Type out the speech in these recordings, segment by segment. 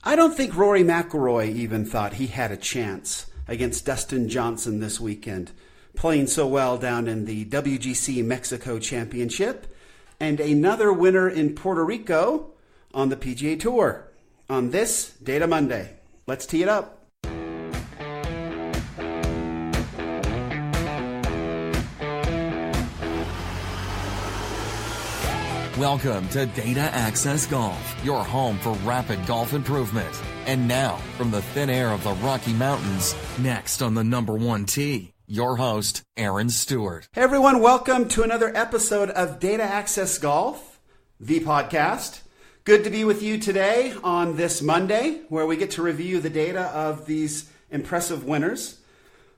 I don't think Rory McIlroy even thought he had a chance against Dustin Johnson this weekend, playing so well down in the WGC-Mexico Championship, and another winner in Puerto Rico on the PGA Tour. On this Data Monday, let's tee it up. Welcome to Data Access Golf, your home for rapid golf improvement. And now, from the thin air of the Rocky Mountains, next on the number one tee, your host, Aaron Stewart. Hey everyone, welcome to another episode of Data Access Golf, the podcast. Good to be with you today on this Monday, where we get to review the data of these impressive winners.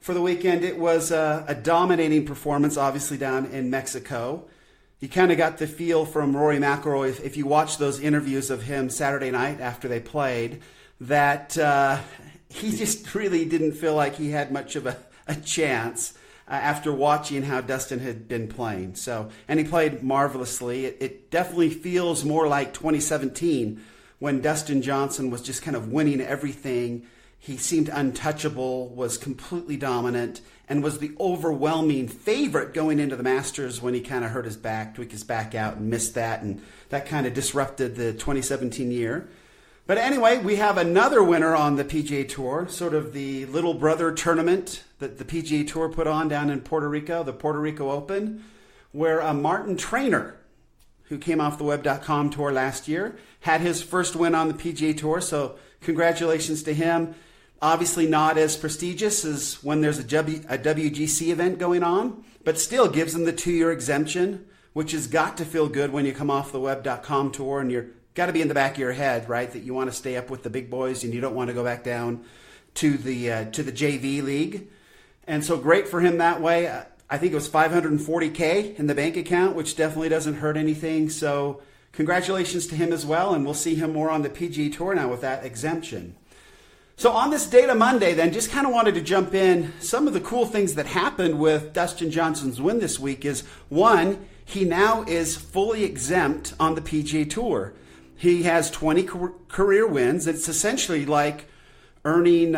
For the weekend, it was a dominating performance, obviously down in Mexico. You kind of got the feel from Rory McIlroy, if you watch those interviews of him Saturday night after they played, that he just really didn't feel like he had much of a chance after watching how Dustin had been playing. And he played marvelously. It definitely feels more like 2017 when Dustin Johnson was just kind of winning everything. He seemed untouchable, was completely dominant, and was the overwhelming favorite going into the Masters when he kind of hurt his back, tweaked his back out and missed that, and that kind of disrupted the 2017 year. But anyway, we have another winner on the PGA Tour, sort of the little brother tournament that the PGA Tour put on down in Puerto Rico, the Puerto Rico Open, where Martin Traynor, who came off the Web.com tour last year, had his first win on the PGA Tour, so congratulations to him. Obviously not as prestigious as when there's a WGC event going on, but still gives him the 2-year exemption, which has got to feel good when you come off the Web.com tour and you're got to be in the back of your head, right, that you want to stay up with the big boys and you don't want to go back down to the JV league. And so great for him that way. I think it was $540K in the bank account, which definitely doesn't hurt anything. So congratulations to him as well, and we'll see him more on the PGA Tour now with that exemption. So on this Data Monday, then, just kind of wanted to jump in. Some of the cool things that happened with Dustin Johnson's win this week is, one, he now is fully exempt on the PGA Tour. He has 20 career wins. It's essentially like earning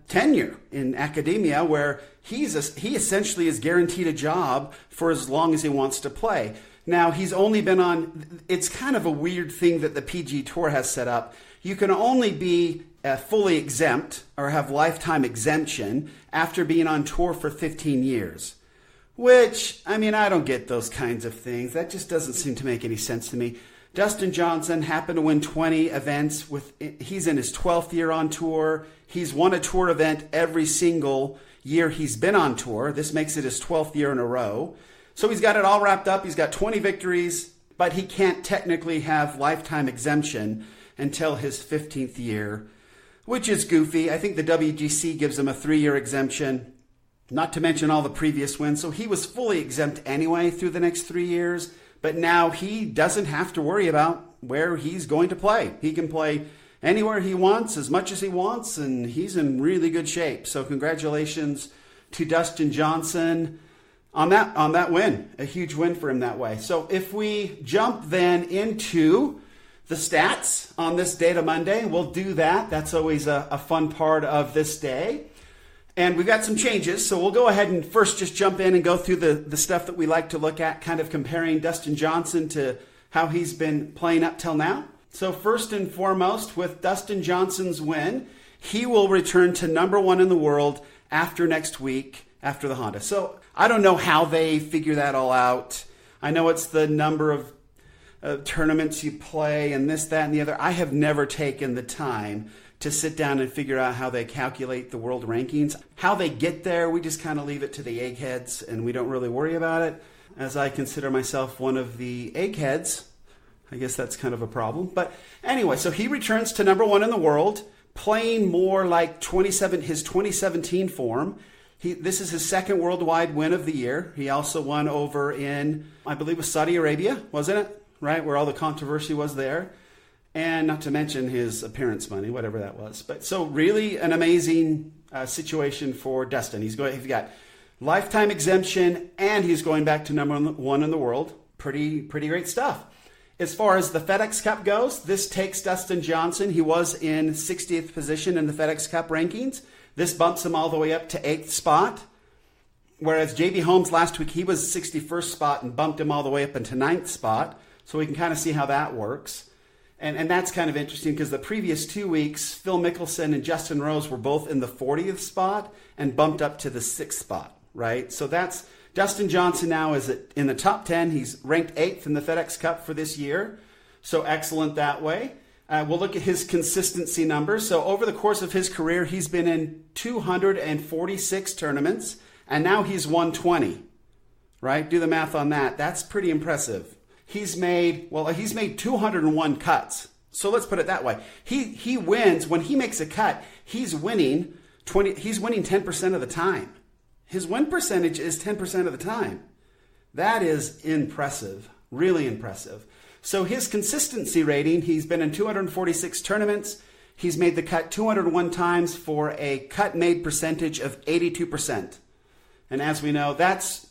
tenure in academia, where he essentially is guaranteed a job for as long as he wants to play. Now, he's only been on, it's kind of a weird thing that the PGA Tour has set up. You can only be fully exempt or have lifetime exemption after being on tour for 15 years. Which, I mean, I don't get those kinds of things. That just doesn't seem to make any sense to me. Dustin Johnson happened to win 20 events. He's in his 12th year on tour. He's won a tour event every single year he's been on tour. This makes it his 12th year in a row. So he's got it all wrapped up. He's got 20 victories, but he can't technically have lifetime exemption until his 15th year, which is goofy. I think the WGC gives him a 3-year exemption, not to mention all the previous wins. So he was fully exempt anyway through the next 3 years, but now he doesn't have to worry about where he's going to play. He can play anywhere he wants, as much as he wants, and he's in really good shape. So congratulations to Dustin Johnson on that win. A huge win for him that way. So if we jump then into the stats on this Data Monday, we'll do that. That's always a fun part of this day. And we've got some changes, so we'll go ahead and first just jump in and go through the stuff that we like to look at, kind of comparing Dustin Johnson to how he's been playing up till now. So first and foremost, with Dustin Johnson's win, he will return to number one in the world after next week, after the Honda. So I don't know how they figure that all out. I know it's the number of tournaments you play and this, that, and the other. I have never taken the time to sit down and figure out how they calculate the world rankings. How they get there, we just kind of leave it to the eggheads, and we don't really worry about it. As I consider myself one of the eggheads, I guess that's kind of a problem. But anyway, so he returns to number one in the world, playing more like his 2017 form. This is his second worldwide win of the year. He also won over in, I believe it was Saudi Arabia, wasn't it? Right, where all the controversy was there. And not to mention his appearance money, whatever that was. But so really an amazing situation for Dustin. He's got lifetime exemption, and he's going back to number one in the world. Pretty great stuff. As far as the FedEx Cup goes, this takes Dustin Johnson. He was in 60th position in the FedEx Cup rankings. This bumps him all the way up to 8th spot. Whereas J.B. Holmes last week, he was 61st spot and bumped him all the way up into 9th spot. So we can kind of see how that works. And that's kind of interesting because the previous 2 weeks, Phil Mickelson and Justin Rose were both in the 40th spot and bumped up to the 6th spot, right? So that's Dustin Johnson now is in the top 10. He's ranked 8th in the FedEx Cup for this year. So excellent that way. We'll look at his consistency numbers. So over the course of his career, he's been in 246 tournaments, and now he's won 20, right? Do the math on that. That's pretty impressive. He's made 201 cuts. So let's put it that way. He wins when he makes a cut. He's winning 10% of the time. His win percentage is 10% of the time. That is impressive, really impressive. So his consistency rating, he's been in 246 tournaments. He's made the cut 201 times for a cut made percentage of 82%. And as we know, that's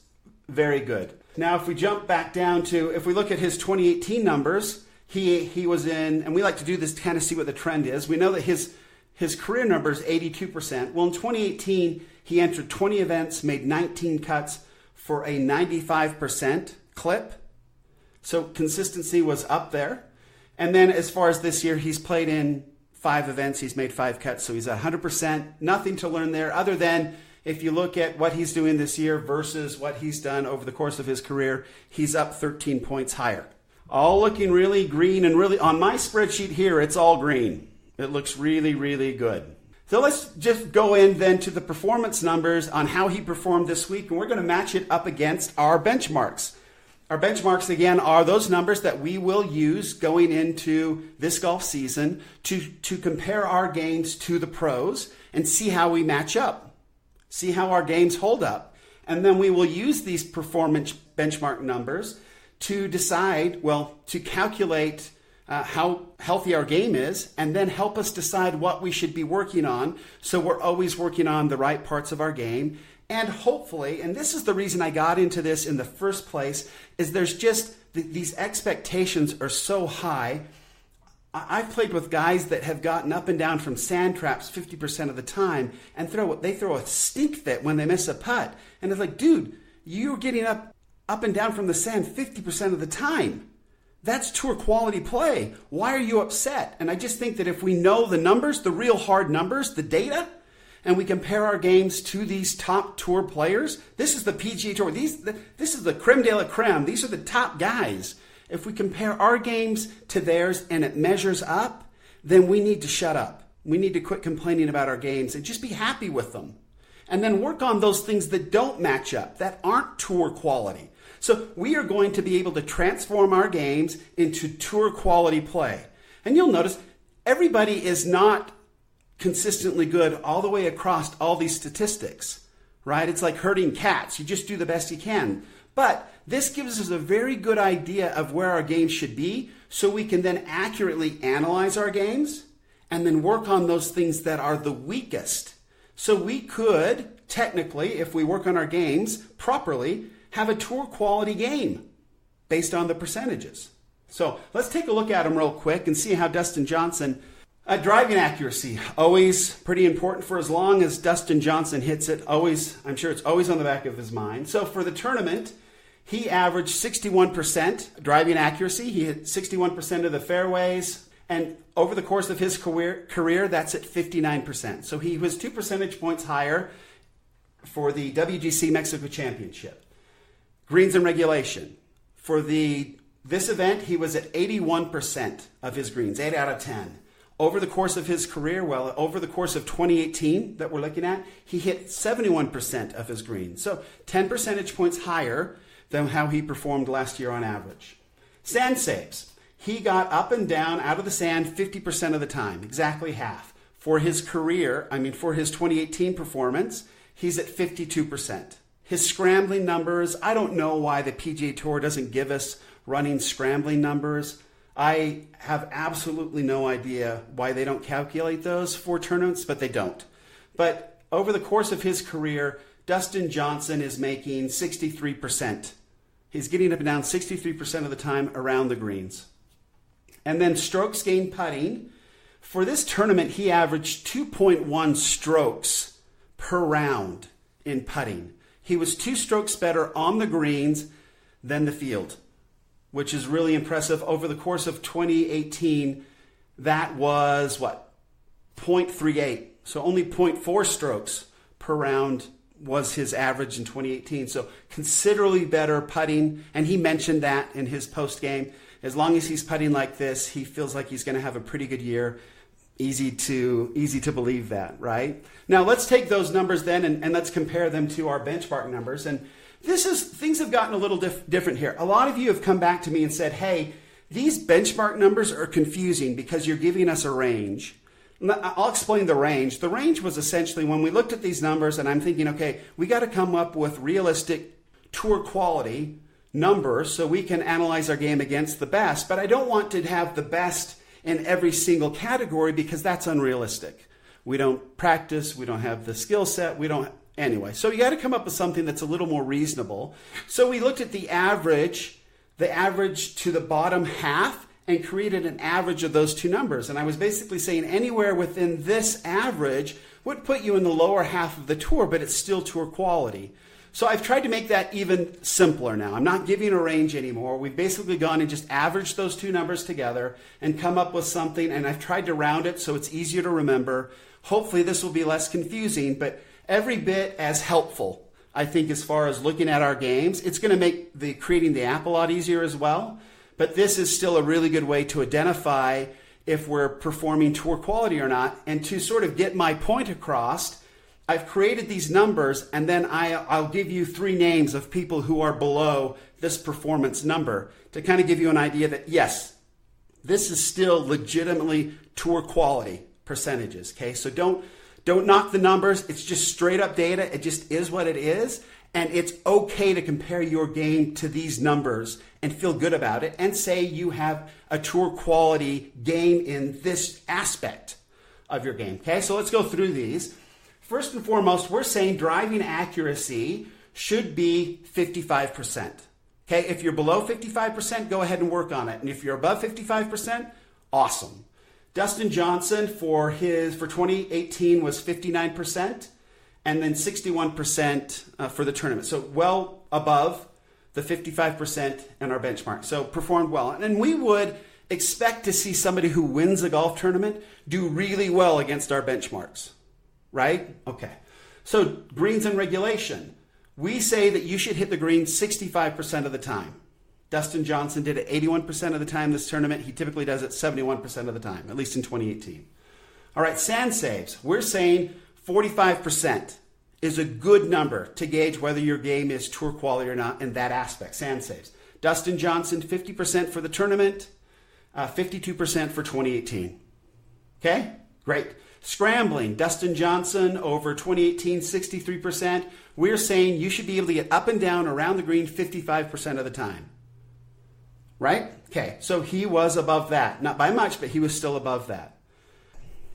very good. Now, if we jump back down if we look at his 2018 numbers, he was in, and we like to do this to kind of see what the trend is. We know that his career number is 82%. Well, in 2018, he entered 20 events, made 19 cuts for a 95% clip. So consistency was up there. And then as far as this year, he's played in 5 events. He's made 5 cuts, so he's 100%. Nothing to learn there other than if you look at what he's doing this year versus what he's done over the course of his career, he's up 13 points higher. All looking really green and really, on my spreadsheet here, it's all green. It looks really, really good. So let's just go in then to the performance numbers on how he performed this week, and we're going to match it up against our benchmarks. Our benchmarks, again, are those numbers that we will use going into this golf season to compare our games to the pros and see how we match up. See how our games hold up. And then we will use these performance benchmark numbers to decide, to calculate how healthy our game is and then help us decide what we should be working on so we're always working on the right parts of our game. And hopefully, and this is the reason I got into this in the first place, is there's just these expectations are so high. I've played with guys that have gotten up and down from sand traps 50% of the time and they throw a stink fit when they miss a putt. And it's like, dude, you're getting up and down from the sand 50% of the time. That's tour quality play. Why are you upset? And I just think that if we know the numbers, the real hard numbers, the data, and we compare our games to these top tour players, this is the PGA Tour. This is the creme de la creme. These are the top guys. If we compare our games to theirs and it measures up, then we need to shut up. We need to quit complaining about our games and just be happy with them. And then work on those things that don't match up, that aren't tour quality. So we are going to be able to transform our games into tour quality play. And you'll notice everybody is not consistently good all the way across all these statistics, right? It's like herding cats. You just do the best you can. But this gives us a very good idea of where our games should be so we can then accurately analyze our games and then work on those things that are the weakest. So we could, technically, if we work on our games properly, have a tour quality game based on the percentages. So let's take a look at them real quick and see how Dustin Johnson, driving accuracy, always pretty important for as long as Dustin Johnson hits it. Always, I'm sure it's always on the back of his mind. So for the tournament, he averaged 61% driving accuracy. He hit 61% of the fairways. And over the course of his career, that's at 59%. So he was 2 percentage points higher for the WGC-Mexico Championship. Greens and regulation. For this event, he was at 81% of his greens, 8 out of 10. Over the course of his career, over the course of 2018 that we're looking at, he hit 71% of his greens. So 10 percentage points higher than how he performed last year on average. Sand saves. He got up and down out of the sand 50% of the time, exactly half. For his career, for his 2018 performance, he's at 52%. His scrambling numbers, I don't know why the PGA Tour doesn't give us running scrambling numbers. I have absolutely no idea why they don't calculate those for tournaments, but they don't. But over the course of his career, Dustin Johnson is making 63%. He's getting up and down 63% of the time around the greens. And then strokes gained putting. For this tournament, he averaged 2.1 strokes per round in putting. He was 2 strokes better on the greens than the field, which is really impressive. Over the course of 2018, that was 0.38. So only 0.4 strokes per round was his average in 2018. So considerably better putting. And he mentioned that in his post game. As long as he's putting like this, he feels like he's going to have a pretty good year. Easy to believe that, right? Now let's take those numbers then and let's compare them to our benchmark numbers. And things have gotten a little different here. A lot of you have come back to me and said, hey, these benchmark numbers are confusing because you're giving us a range. I'll explain the range. The range was essentially when we looked at these numbers and I'm thinking, okay, we got to come up with realistic tour quality numbers so we can analyze our game against the best. But I don't want to have the best in every single category because that's unrealistic. We don't practice. We don't have the skill set. Anyway, so you got to come up with something that's a little more reasonable. So we looked at the average to the bottom half and created an average of those two numbers. And I was basically saying anywhere within this average would put you in the lower half of the tour, but it's still tour quality. So I've tried to make that even simpler now. I'm not giving a range anymore. We've basically gone and just averaged those two numbers together and come up with something, and I've tried to round it so it's easier to remember. Hopefully this will be less confusing, but every bit as helpful, I think, as far as looking at our games. It's going to make creating the app a lot easier as well, but this is still a really good way to identify if we're performing tour quality or not. And to sort of get my point across, I've created these numbers, and then I'll give you 3 names of people who are below this performance number to kind of give you an idea that, yes, this is still legitimately tour quality percentages, okay? So don't knock the numbers. It's just straight up data. It just is what it is, and it's okay to compare your game to these numbers and feel good about it and say you have a tour quality game in this aspect of your game, okay? So let's go through these. First and foremost, we're saying driving accuracy should be 55%. Okay, if you're below 55%, go ahead and work on it. And if you're above 55%, awesome. Dustin Johnson for 2018 was 59%, and then 61% for the tournament. So well above the 55% in our benchmark. So performed well. And we would expect to see somebody who wins a golf tournament do really well against our benchmarks. Right? Okay. So greens and regulation. We say that you should hit the green 65% of the time. Dustin Johnson did it 81% of the time this tournament. He typically does it 71% of the time, at least in 2018. All right, sand saves. We're saying 45% is a good number to gauge whether your game is tour quality or not in that aspect, sand saves. Dustin Johnson, 50% for the tournament, 52% for 2018. Okay? Great. Scrambling, Dustin Johnson over 2018, 63%. We're saying you should be able to get up and down around the green 55% of the time. Right? Okay, so he was above that. Not by much, but he was still above that.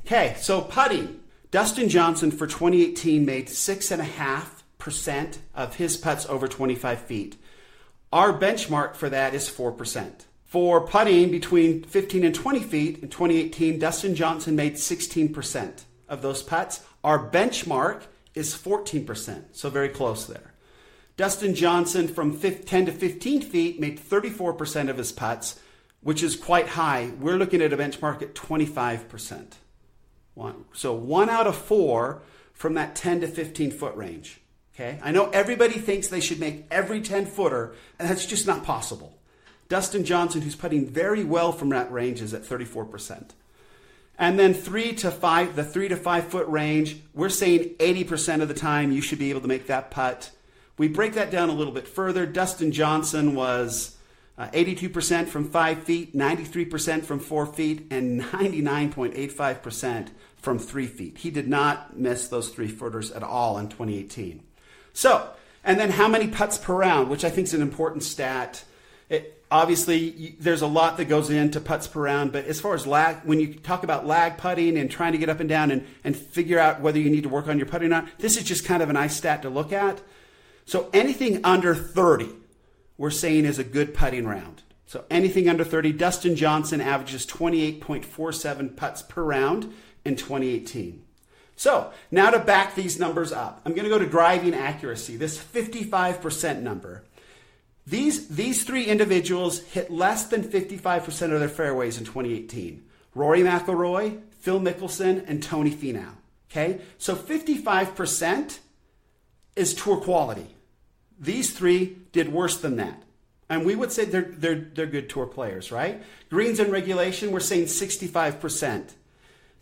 Okay, so putting. Dustin Johnson for 2018 made 6.5% of his putts over 25 feet. Our benchmark for that is 4%. For putting between 15 and 20 feet in 2018, Dustin Johnson made 16% of those putts. Our benchmark is 14%, so very close there. Dustin Johnson from 10 to 15 feet made 34% of his putts, which is quite high. We're looking at a benchmark at 25%. So 1 out of 4 from that 10 to 15 foot range. Okay, I know everybody thinks they should make every 10-footer, and that's just not possible. Dustin Johnson, who's putting very well from that range, is at 34%. And then 3 to 5, the 3 to 5 foot range, we're saying 80% of the time you should be able to make that putt. We break that down a little bit further. Dustin Johnson was 82% from 5 feet, 93% from 4 feet, and 99.85% from 3 feet. He did not miss those 3-footers at all in 2018. So, and then how many putts per round, which I think is an important stat. Obviously, there's a lot that goes into putts per round, but as far as lag, when you talk about lag putting and trying to get up and down and figure out whether you need to work on your putting or not, this is just kind of a nice stat to look at. So anything under 30, we're saying is a good putting round. So anything under 30. Dustin Johnson averages 28.47 putts per round in 2018. So now to back these numbers up, I'm going to go to driving accuracy, this 55% number. These three individuals hit less than 55% of their fairways in 2018. Rory McIlroy, Phil Mickelson, and Tony Finau. Okay, so 55% is tour quality. These three did worse than that. And we would say they're good tour players, right? Greens and regulation, we're saying 65%.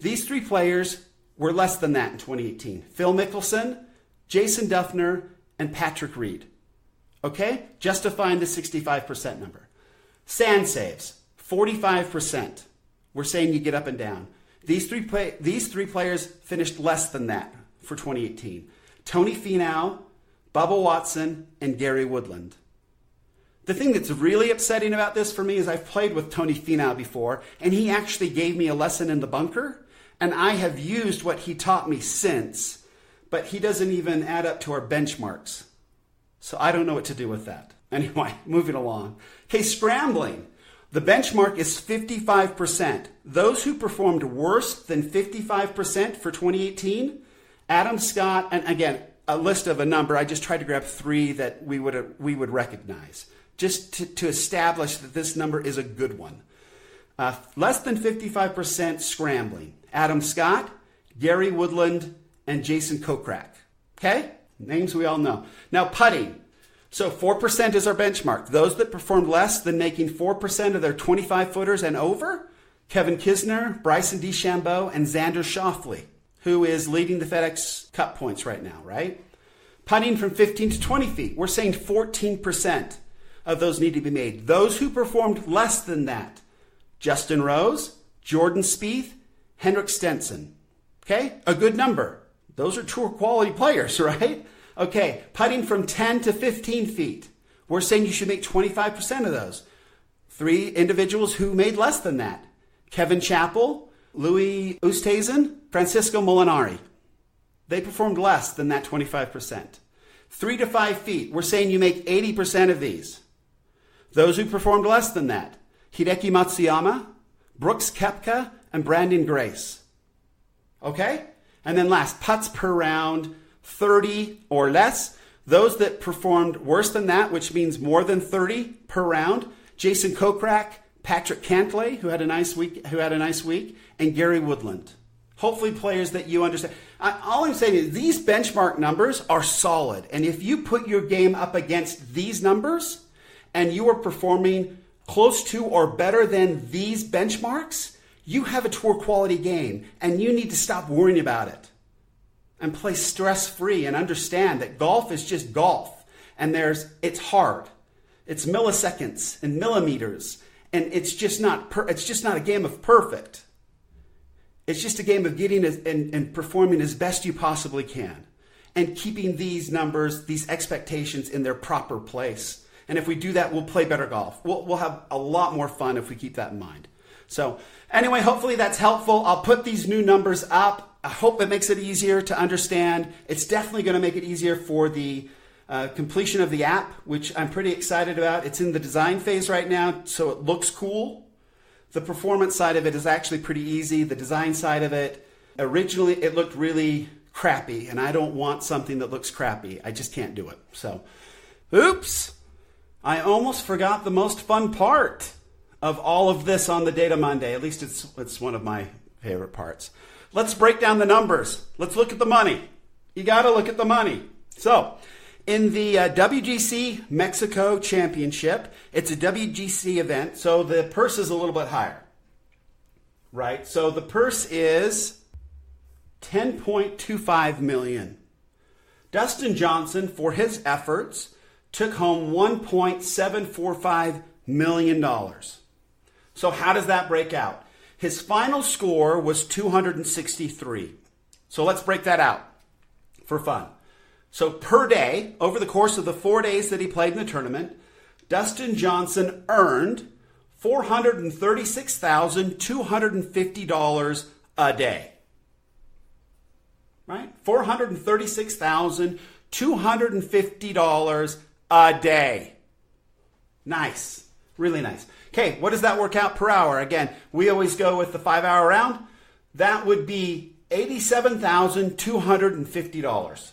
These three players were less than that in 2018. Phil Mickelson, Jason Duffner, and Patrick Reed. Okay? Justifying the 65% number. Sand saves, 45%. We're saying you get up and down. These three players finished less than that for 2018. Tony Finau, Bubba Watson, and Gary Woodland. The thing that's really upsetting about this for me is I've played with Tony Finau before, and he actually gave me a lesson in the bunker, and I have used what he taught me since, but he doesn't even add up to our benchmarks. So I don't know what to do with that. Anyway, moving along. Okay, scrambling. The benchmark is 55%. Those who performed worse than 55% for 2018, Adam Scott, and again, a list of a number, I just tried to grab three that we would recognize, just to establish that this number is a good one. Less than 55% scrambling. Adam Scott, Gary Woodland, and Jason Kokrak. Okay? Names we all know. Now, putting. So 4% is our benchmark. Those that performed less than making 4% of their 25-footers and over, Kevin Kisner, Bryson DeChambeau, and Xander Schauffele, who is leading the FedEx Cup points right now, right? Putting from 15 to 20 feet. We're saying 14% of those need to be made. Those who performed less than that, Justin Rose, Jordan Spieth, Henrik Stenson. Okay? A good number. Those are tour quality players, right? Okay, putting from 10 to 15 feet. We're saying you should make 25% of those. Three individuals who made less than that. Kevin Chappell, Louis Oosthuizen, Francisco Molinari. They performed less than that 25%. 3 to 5 feet. We're saying you make 80% of these. Those who performed less than that. Hideki Matsuyama, Brooks Koepka, and Brandon Grace. Okay? And then last, putts per round, 30 or less. Those that performed worse than that, which means more than 30 per round, Jason Kokrak, Patrick Cantlay, who had a nice week, and Gary Woodland. Hopefully players that you understand. All I'm saying is these benchmark numbers are solid. And if you put your game up against these numbers and you are performing close to or better than these benchmarks, you have a tour quality game and you need to stop worrying about it and play stress-free and understand that golf is just golf. And it's hard. It's milliseconds and millimeters. And it's just not a game of perfect. It's just a game of getting and performing as best you possibly can and keeping these numbers, these expectations in their proper place. And if we do that, we'll play better golf. We'll have a lot more fun if we keep that in mind. So anyway, hopefully that's helpful. I'll put these new numbers up. I hope it makes it easier to understand. It's definitely going to make it easier for the completion of the app, which I'm pretty excited about. It's in the design phase right now, so it looks cool. The performance side of it is actually pretty easy. The design side of it, originally it looked really crappy, and I don't want something that looks crappy. I just can't do it. So, oops, I almost forgot the most fun part of all of this on the Data Monday. At least it's one of my favorite parts. Let's break down the numbers. Let's look at the money. You got to look at the money. So, in the WGC-Mexico Championship, it's a WGC event, so the purse is a little bit higher, right? So the purse is $10.25 million. Dustin Johnson, for his efforts, took home $1.745 million. So how does that break out? His final score was 263. So let's break that out for fun. So per day, over the course of the 4 days that he played in the tournament, Dustin Johnson earned $436,250 a day. Right? $436,250 a day. Nice. Really nice. Okay, what does that work out per hour? Again, we always go with the 5-hour round. That would be $87,250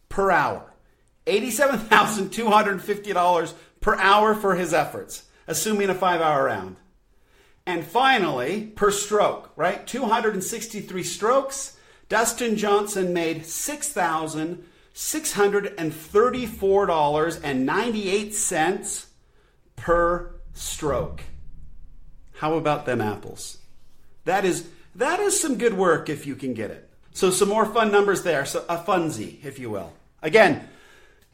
per hour. $87,250 per hour for his efforts, assuming a 5-hour round. And finally, per stroke, right? 263 strokes. Dustin Johnson made $6,634.98 per stroke. How about them apples? That is some good work if you can get it. So some more fun numbers there, so a funsie, if you will. Again,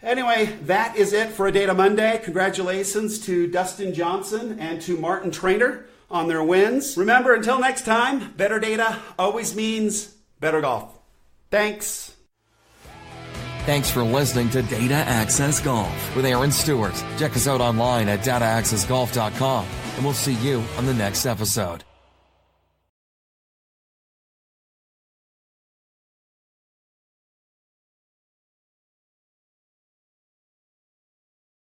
anyway, that is it for A Data Monday. Congratulations to Dustin Johnson and to Martin Trainer on their wins. Remember, until next time, better data always means better golf. Thanks. Thanks for listening to Data Access Golf with Aaron Stewart. Check us out online at dataaccessgolf.com, and we'll see you on the next episode.